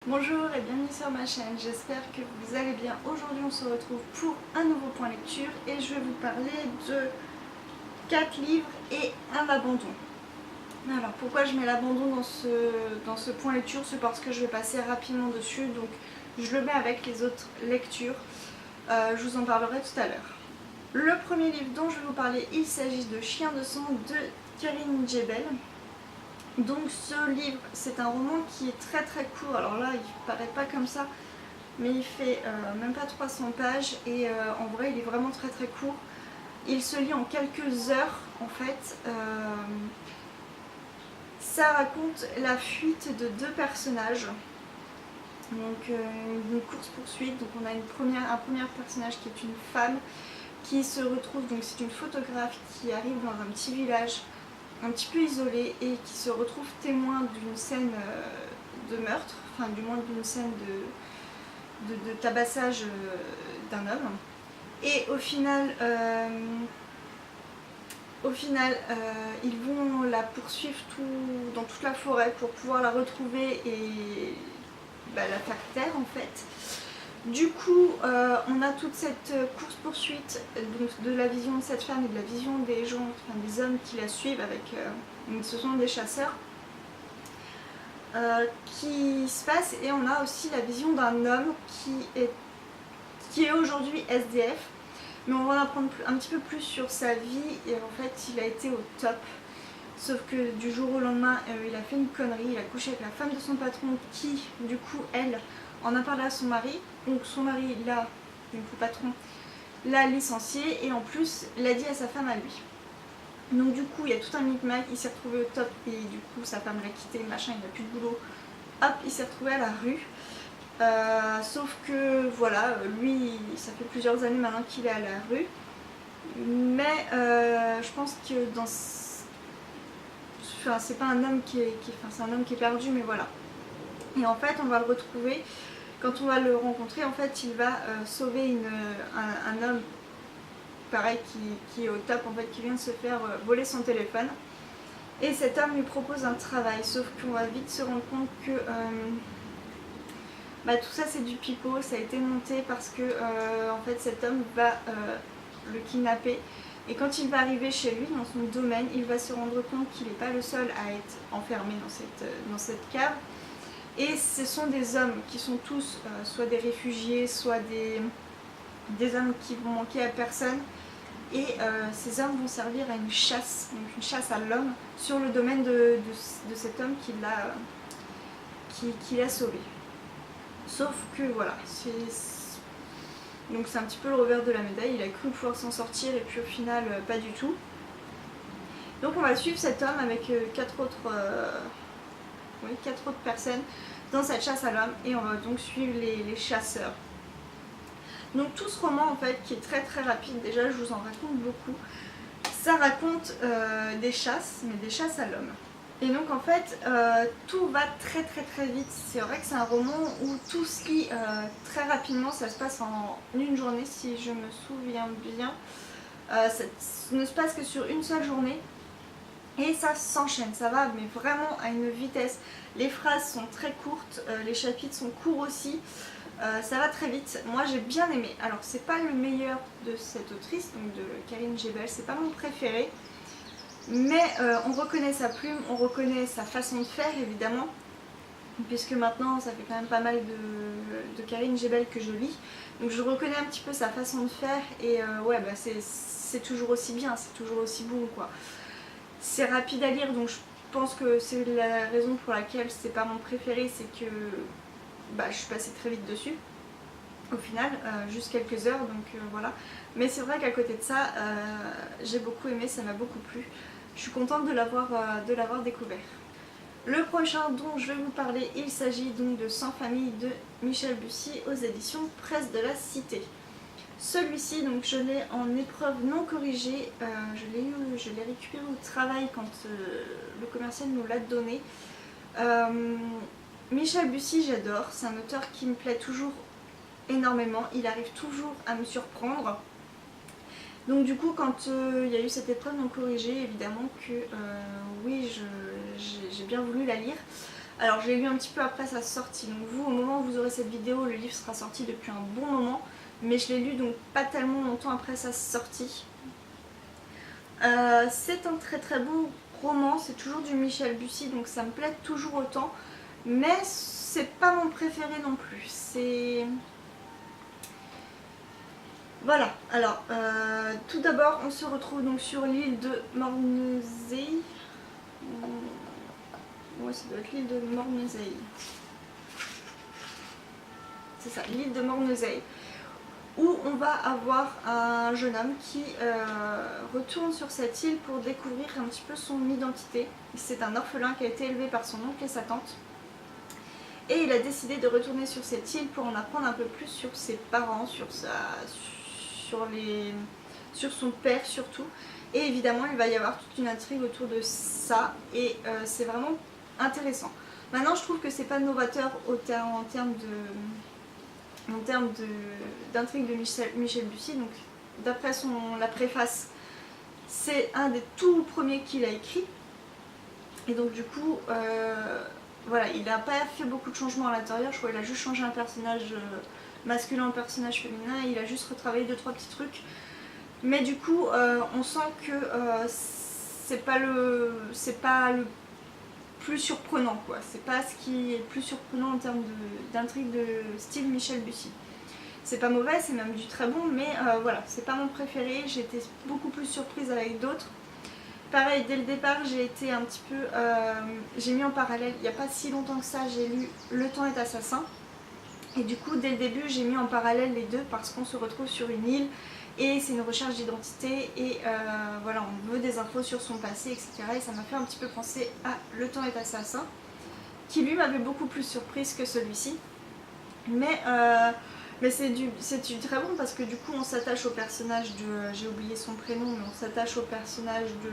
Bonjour et bienvenue sur ma chaîne, j'espère que vous allez bien. Aujourd'hui on se retrouve pour un nouveau point lecture et je vais vous parler de 4 livres et un abandon. Alors pourquoi je mets l'abandon dans ce point lecture? C'est parce que je vais passer rapidement dessus, donc je le mets avec les autres lectures. Je vous en parlerai tout à l'heure. Le premier livre dont je vais vous parler, il s'agit de Chien de sang de Karine Djebel. Donc ce livre, c'est un roman qui est très très court. Alors là, il paraît pas comme ça, mais il fait même pas 300 pages et en vrai, il est vraiment très très court. Il se lit en quelques heures en fait. Ça raconte la fuite de deux personnages. Donc une course-poursuite. Donc on a un premier personnage qui est une femme qui se retrouve, donc c'est une photographe qui arrive dans un petit village un petit peu isolé et qui se retrouve témoin d'une scène de meurtre, enfin du moins d'une scène de tabassage d'un homme. Et au final, ils vont la poursuivre dans toute la forêt pour pouvoir la retrouver et la faire taire en fait. Du coup, on a toute cette course-poursuite de la vision de cette femme et de la vision des gens, enfin des hommes qui la suivent avec, ce sont des chasseurs, qui se passe, et on a aussi la vision d'un homme qui est aujourd'hui SDF, mais on va en apprendre un petit peu plus sur sa vie, et en fait il a été au top. Sauf que du jour au lendemain, il a fait une connerie, il a couché avec la femme de son patron qui, du coup, elle, en a parlé à son mari. Donc son mari, là, donc le patron, l'a licencié et en plus l'a dit à sa femme à lui. Donc du coup, il y a tout un micmac, il s'est retrouvé au top et du coup, sa femme l'a quitté, machin, il n'a plus de boulot. Hop, il s'est retrouvé à la rue. Sauf que, voilà, lui, ça fait plusieurs années maintenant qu'il est à la rue. Mais je pense que enfin, c'est pas un homme c'est un homme qui est perdu, mais voilà. Et en fait, on va le retrouver. Quand on va le rencontrer, en fait, il va sauver un homme, pareil, qui est au top, en fait, qui vient de se faire voler son téléphone. Et cet homme lui propose un travail, sauf qu'on va vite se rendre compte que tout ça c'est du pipeau, ça a été monté parce que en fait cet homme va le kidnapper. Et quand il va arriver chez lui, dans son domaine, il va se rendre compte qu'il n'est pas le seul à être enfermé dans cette cave. Et ce sont des hommes qui sont tous soit des réfugiés, soit des hommes qui vont manquer à personne. Et ces hommes vont servir à une chasse, donc une chasse à l'homme, sur le domaine de cet homme qui l'a sauvé. Sauf que voilà, donc c'est un petit peu le revers de la médaille, il a cru pouvoir s'en sortir et puis au final pas du tout. Donc on va suivre cet homme avec 4 autres personnes dans cette chasse à l'homme et on va donc suivre les chasseurs. Donc tout ce roman en fait qui est très très rapide, déjà je vous en raconte beaucoup, ça raconte des chasses, mais des chasses à l'homme. Et donc en fait tout va très très très vite. C'est vrai que c'est un roman où tout se lit très rapidement, ça se passe en une journée si je me souviens bien. Ça ne se passe que sur une seule journée et ça s'enchaîne, ça va mais vraiment à une vitesse. Les phrases sont très courtes, les chapitres sont courts aussi, ça va très vite. Moi j'ai bien aimé. Alors c'est pas le meilleur de cette autrice, donc de Karine Djebel, c'est pas mon préféré. Mais on reconnaît sa plume, on reconnaît sa façon de faire évidemment, puisque maintenant ça fait quand même pas mal de Karine Djebel que je lis, donc je reconnais un petit peu sa façon de faire et ouais c'est toujours aussi bien, c'est toujours aussi bon quoi. C'est rapide à lire, donc je pense que c'est la raison pour laquelle c'est pas mon préféré, c'est que je suis passée très vite dessus au final, juste quelques heures, donc voilà. Mais c'est vrai qu'à côté de ça, j'ai beaucoup aimé, ça m'a beaucoup plu. Je suis contente de l'avoir découvert. Le prochain dont je vais vous parler, il s'agit donc de Sans famille de Michel Bussy aux éditions Presse de la Cité. Celui-ci, donc je l'ai en épreuve non corrigée, je l'ai récupéré au travail quand le commercial nous l'a donné. Michel Bussy, j'adore, c'est un auteur qui me plaît toujours énormément, il arrive toujours à me surprendre. Donc du coup quand il y a eu cette épreuve non corrigée, évidemment que oui j'ai bien voulu la lire. Alors j'ai lu un petit peu après sa sortie, donc vous, au moment où vous aurez cette vidéo, le livre sera sorti depuis un bon moment, mais je l'ai lu donc pas tellement longtemps après sa sortie. C'est un très très bon roman, c'est toujours du Michel Bussy, donc ça me plaît toujours autant, mais c'est pas mon préféré non plus. C'est... Voilà, alors tout d'abord on se retrouve donc sur l'île de Mornezay. Ouais, ça doit être l'île de Mornezay. C'est ça, l'île de Mornezay, où on va avoir un jeune homme qui retourne sur cette île pour découvrir un petit peu son identité. C'est un orphelin qui a été élevé par son oncle et sa tante. Et il a décidé de retourner sur cette île pour en apprendre un peu plus sur ses parents, sur son père surtout. Et évidemment, il va y avoir toute une intrigue autour de ça. Et c'est vraiment intéressant. Maintenant, je trouve que c'est pas novateur en termes d'intrigue de Michel Bussy. Donc, d'après la préface, c'est un des tout premiers qu'il a écrit. Et donc, du coup, voilà, il n'a pas fait beaucoup de changements à l'intérieur. Je crois qu'il a juste changé un personnage masculin en personnage féminin. Il a juste retravaillé 2-3 petits trucs. Mais du coup, on sent que c'est pas le plus surprenant, quoi. C'est pas ce qui est le plus surprenant en termes d'intrigue de style Michel Bussy. C'est pas mauvais, c'est même du très bon, mais voilà, c'est pas mon préféré. J'ai été beaucoup plus surprise avec d'autres. Pareil, dès le départ, j'ai été un petit peu... j'ai mis en parallèle, il n'y a pas si longtemps que ça, j'ai lu Le temps est assassin. Et du coup, dès le début, j'ai mis en parallèle les deux parce qu'on se retrouve sur une île et c'est une recherche d'identité et voilà, on veut des infos sur son passé, etc. Et ça m'a fait un petit peu penser à Le temps est assassin, qui lui m'avait beaucoup plus surprise que celui-ci. Mais c'est du très bon parce que du coup on s'attache au personnage de... j'ai oublié son prénom, mais on s'attache au personnage de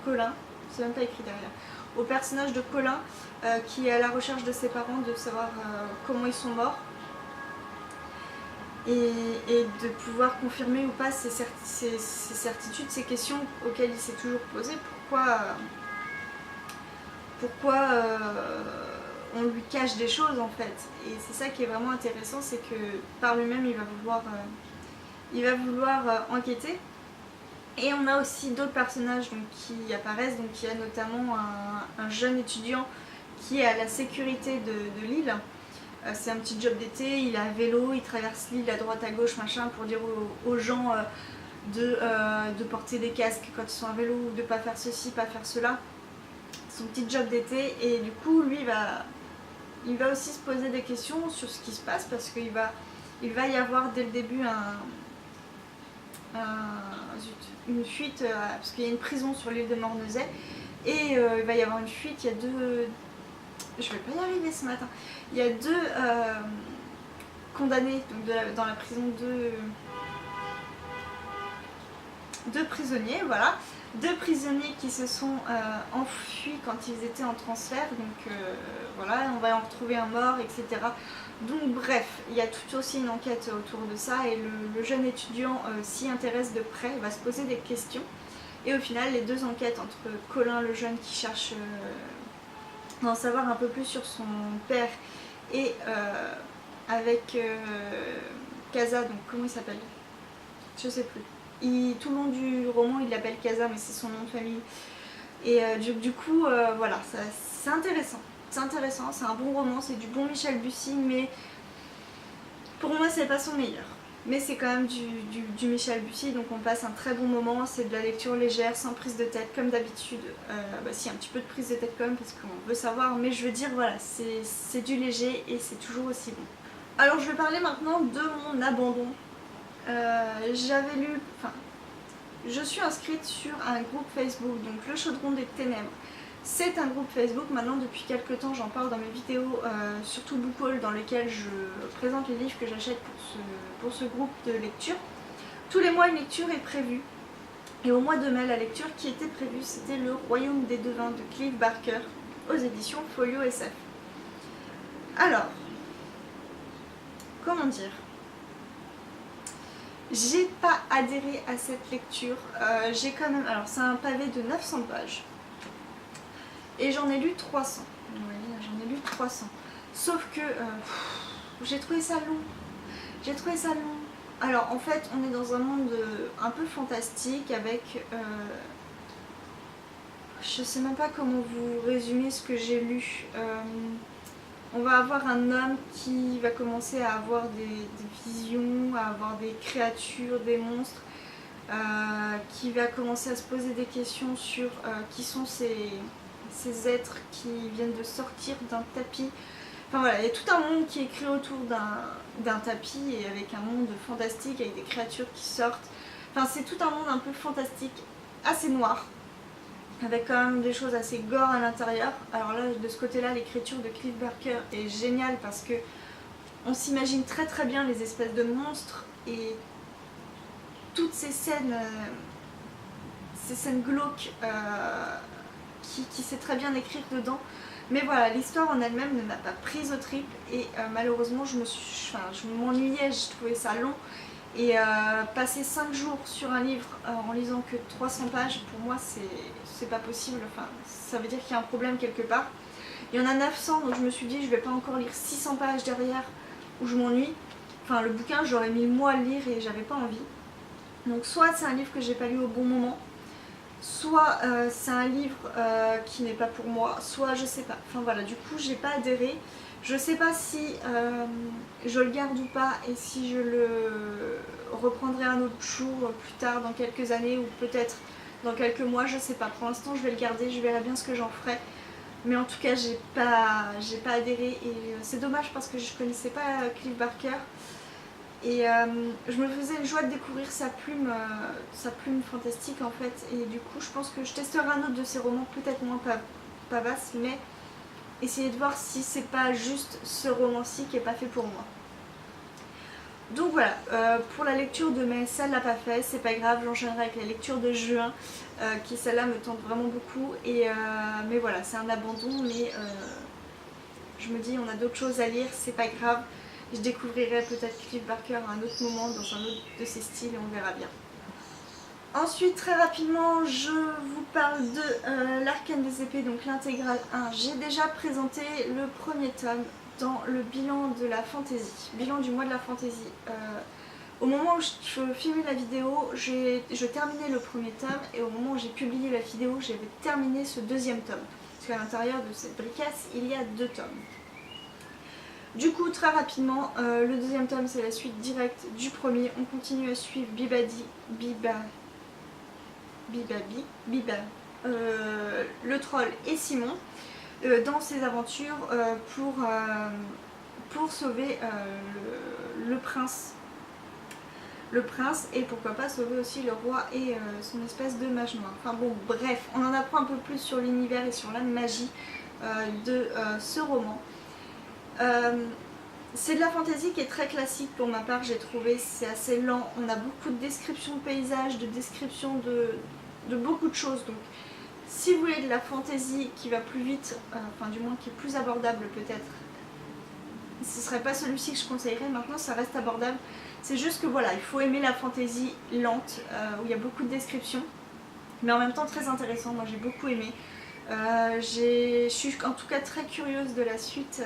Colin, c'est même pas écrit derrière, au personnage de Colin qui est à la recherche de ses parents, de savoir comment ils sont morts. Et de pouvoir confirmer ou pas ces certitudes, ces questions auxquelles il s'est toujours posé. Pourquoi on lui cache des choses en fait. Et c'est ça qui est vraiment intéressant, c'est que par lui-même il va vouloir enquêter. Et on a aussi d'autres personnages donc, qui apparaissent. Donc il y a notamment un jeune étudiant qui est à la sécurité de l'île. C'est un petit job d'été, il est à vélo, il traverse l'île à droite à gauche machin pour dire aux gens de porter des casques quand ils sont à vélo, ou de pas faire ceci, pas faire cela. Son petit job d'été, et du coup lui il va aussi se poser des questions sur ce qui se passe parce qu'il va y avoir dès le début une fuite, parce qu'il y a une prison sur l'île de Mornezay et il va y avoir une fuite, il y a deux... Je vais pas y arriver ce matin. Il y a deux condamnés donc dans la prison, deux prisonniers, voilà. Deux prisonniers qui se sont enfuis quand ils étaient en transfert, donc voilà, on va en retrouver un mort, etc. Donc bref, il y a tout aussi une enquête autour de ça et le jeune étudiant s'y intéresse de près, il va se poser des questions. Et au final, les deux enquêtes entre Colin, le jeune qui cherche d'en savoir un peu plus sur son père, et avec Casa, donc comment il s'appelle? Je sais plus. Tout le long du roman, il l'appelle Casa, mais c'est son nom de famille. Et du coup, voilà, c'est intéressant. C'est intéressant, c'est un bon roman, c'est du bon Michel Bussy, mais pour moi, c'est pas son meilleur. Mais c'est quand même du Michel Bussy, donc on passe un très bon moment, c'est de la lecture légère, sans prise de tête, comme d'habitude. Si, un petit peu de prise de tête quand même, parce qu'on veut savoir, mais je veux dire, voilà, c'est du léger et c'est toujours aussi bon. Alors je vais parler maintenant de mon abandon. J'avais lu, je suis inscrite sur un groupe Facebook, donc le Chaudron des Ténèbres. C'est un groupe Facebook, maintenant depuis quelques temps j'en parle dans mes vidéos, surtout Bookhaul, dans lesquelles je présente les livres que j'achète pour ce groupe de lecture. Tous les mois une lecture est prévue, et au mois de mai la lecture qui était prévue c'était Le Royaume des Devins de Clive Barker aux éditions Folio SF. Alors, comment dire, j'ai pas adhéré à cette lecture, j'ai quand même, alors c'est un pavé de 900 pages. Et j'en ai lu 300. Vous voyez, j'en ai lu 300. Sauf que j'ai trouvé ça long. J'ai trouvé ça long. Alors en fait, on est dans un monde un peu fantastique avec... je sais même pas comment vous résumer ce que j'ai lu. On va avoir un homme qui va commencer à avoir des visions, à avoir des créatures, des monstres, qui va commencer à se poser des questions sur qui sont ces êtres qui viennent de sortir d'un tapis. Enfin voilà, il y a tout un monde qui est créé autour d'un tapis et avec un monde fantastique, avec des créatures qui sortent. Enfin c'est tout un monde un peu fantastique, assez noir, avec quand même des choses assez gore à l'intérieur. Alors là, de ce côté-là, l'écriture de Clive Barker est géniale parce que on s'imagine très très bien les espèces de monstres et toutes ces scènes glauques qui sait très bien écrire dedans. Mais voilà, l'histoire en elle-même ne m'a pas prise au trip et malheureusement je m'ennuyais, je trouvais ça long. Et passer 5 jours sur un livre en lisant que 300 pages, pour moi c'est pas possible, enfin, ça veut dire qu'il y a un problème quelque part. Il y en a 900, donc je me suis dit je vais pas encore lire 600 pages derrière où je m'ennuie. Enfin le bouquin j'aurais mis le mois à le lire et j'avais pas envie. Donc soit c'est un livre que j'ai pas lu au bon moment, soit c'est un livre qui n'est pas pour moi, soit je sais pas. Enfin voilà, du coup j'ai pas adhéré. Je sais pas si je le garde ou pas et si je le reprendrai un autre jour plus tard dans quelques années ou peut-être dans quelques mois, je sais pas. Pour l'instant je vais le garder, je verrai bien ce que j'en ferai. Mais en tout cas j'ai pas adhéré et c'est dommage parce que je connaissais pas Clive Barker. Et je me faisais une joie de découvrir sa plume fantastique en fait. Et du coup je pense que je testerai un autre de ses romans, peut-être moins pavasse, mais essayer de voir si c'est pas juste ce roman-ci qui est pas fait pour moi. Donc voilà, pour la lecture de mai, ça ne l'a pas fait, c'est pas grave, j'enchaînerai avec la lecture de juin, qui celle-là me tente vraiment beaucoup. Et mais voilà, c'est un abandon, mais je me dis on a d'autres choses à lire, c'est pas grave. Je découvrirai peut-être Clive Barker à un autre moment, dans un autre de ses styles et on verra bien. Ensuite, très rapidement, je vous parle de l'Arcane des épées, donc l'intégrale 1. J'ai déjà présenté le premier tome dans le bilan de la fantaisie, bilan du mois de la fantaisie. Au moment où je filmais la vidéo, je terminais le premier tome et au moment où j'ai publié la vidéo, j'avais terminé ce deuxième tome. Parce qu'à l'intérieur de cette bricasse, il y a 2 tomes. Du coup, très rapidement, le deuxième tome c'est la suite directe du premier. On continue à suivre le troll et Simon dans ses aventures pour sauver le prince. Le prince et pourquoi pas sauver aussi le roi et son espèce de mage noir. Enfin bon, bref, on en apprend un peu plus sur l'univers et sur la magie de ce roman. C'est de la fantaisie qui est très classique pour ma part, j'ai trouvé, c'est assez lent, on a beaucoup de descriptions de paysages, de descriptions de beaucoup de choses, donc si vous voulez de la fantaisie qui va plus vite, enfin du moins qui est plus abordable peut-être, ce serait pas celui-ci que je conseillerais. Maintenant ça reste abordable, c'est juste que voilà, il faut aimer la fantaisie lente, où il y a beaucoup de descriptions, mais en même temps très intéressant, moi j'ai beaucoup aimé. Je suis en tout cas très curieuse de la suite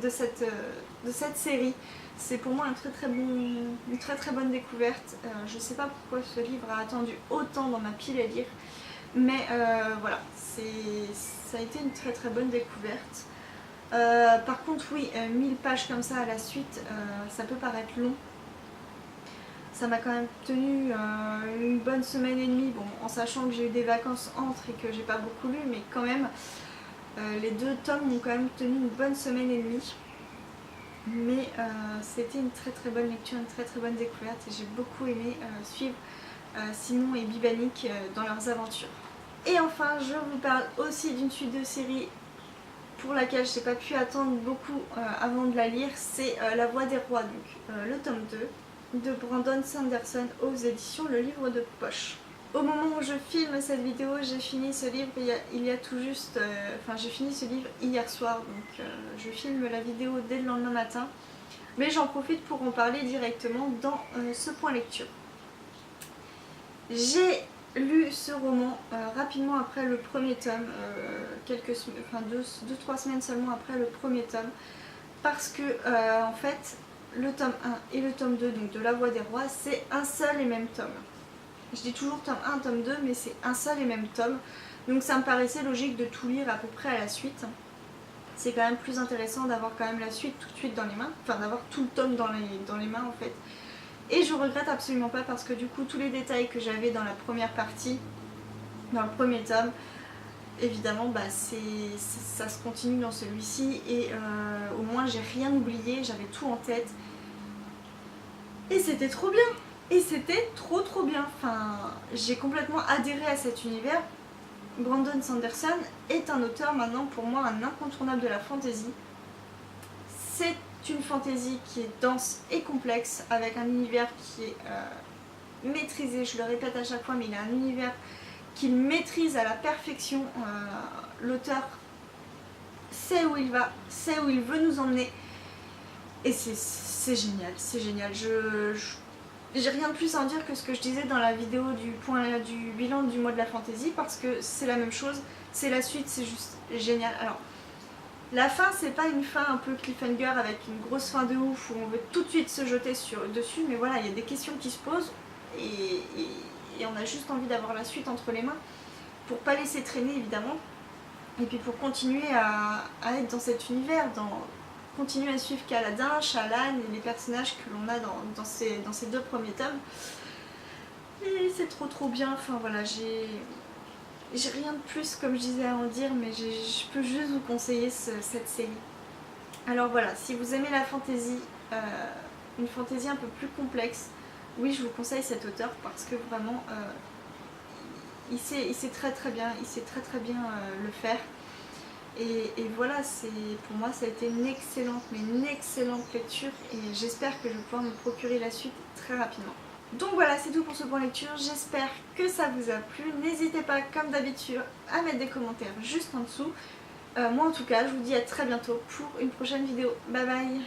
de cette série. C'est pour moi une très bonne découverte. Je sais pas pourquoi ce livre a attendu autant dans ma pile à lire, mais voilà, ça a été une très bonne découverte. Par contre oui, 1000 pages comme ça à la suite, ça peut paraître long. Ça m'a quand même tenu une bonne semaine et demie, bon, en sachant que j'ai eu des vacances entre et que j'ai pas beaucoup lu, mais quand même, les 2 tomes m'ont quand même tenu une bonne semaine et demie. Mais c'était une très bonne lecture, une très bonne découverte et j'ai beaucoup aimé suivre Simon et Bibanik dans leurs aventures. Et enfin, je vous parle aussi d'une suite de séries pour laquelle je n'ai pas pu attendre beaucoup avant de la lire, c'est La Voix des Rois, donc le tome 2 de Brandon Sanderson aux éditions Le Livre de Poche. Au moment où je filme cette vidéo, j'ai fini ce livre il y a tout juste... j'ai fini ce livre hier soir, donc je filme la vidéo dès le lendemain matin. Mais j'en profite pour en parler directement dans ce point lecture. J'ai lu ce roman rapidement après le premier tome, 2-3 semaines seulement après le premier tome, parce que en fait le tome 1 et le tome 2 donc de La Voix des Rois, c'est un seul et même tome. Je dis toujours tome 1, tome 2, mais c'est un seul et même tome, donc ça me paraissait logique de tout lire à peu près à la suite. C'est quand même plus intéressant d'avoir quand même la suite tout de suite dans les mains, enfin d'avoir tout le tome dans les mains en fait. Et je regrette absolument pas, parce que du coup tous les détails que j'avais dans la première partie, dans le premier tome, évidemment ça se continue dans celui-ci, et au moins j'ai rien oublié, j'avais tout en tête. Et c'était trop bien. Et c'était trop bien. Enfin, j'ai complètement adhéré à cet univers. Brandon Sanderson est un auteur maintenant pour moi un incontournable de la fantasy. C'est une fantasy qui est dense et complexe, avec un univers qui est maîtrisé, je le répète à chaque fois, mais il a un univers qu'il maîtrise à la perfection. L'auteur sait où il va, sait où il veut nous emmener, et c'est génial, c'est génial. J'ai rien de plus à en dire que ce que je disais dans la vidéo du bilan du mois de la fantasy, parce que c'est la même chose, c'est la suite, c'est juste génial. Alors, la fin, c'est pas une fin un peu cliffhanger avec une grosse fin de ouf où on veut tout de suite se jeter dessus, mais voilà, il y a des questions qui se posent, et on a juste envie d'avoir la suite entre les mains, pour pas laisser traîner évidemment, et puis pour continuer à être dans cet univers, continuer à suivre Kaladin, Shallan et les personnages que l'on a dans ces deux premiers tomes. Et c'est trop bien, enfin voilà, j'ai rien de plus comme je disais à en dire, mais je peux juste vous conseiller cette série. Alors voilà, si vous aimez la fantasy, une fantasy un peu plus complexe, oui je vous conseille cet auteur, parce que vraiment il sait très bien, il sait très bien le faire. Et voilà, pour moi ça a été une excellente lecture, et j'espère que je vais pouvoir me procurer la suite très rapidement. Donc voilà, c'est tout pour ce point lecture, j'espère que ça vous a plu. N'hésitez pas comme d'habitude à mettre des commentaires juste en dessous. Moi en tout cas, je vous dis à très bientôt pour une prochaine vidéo. Bye bye.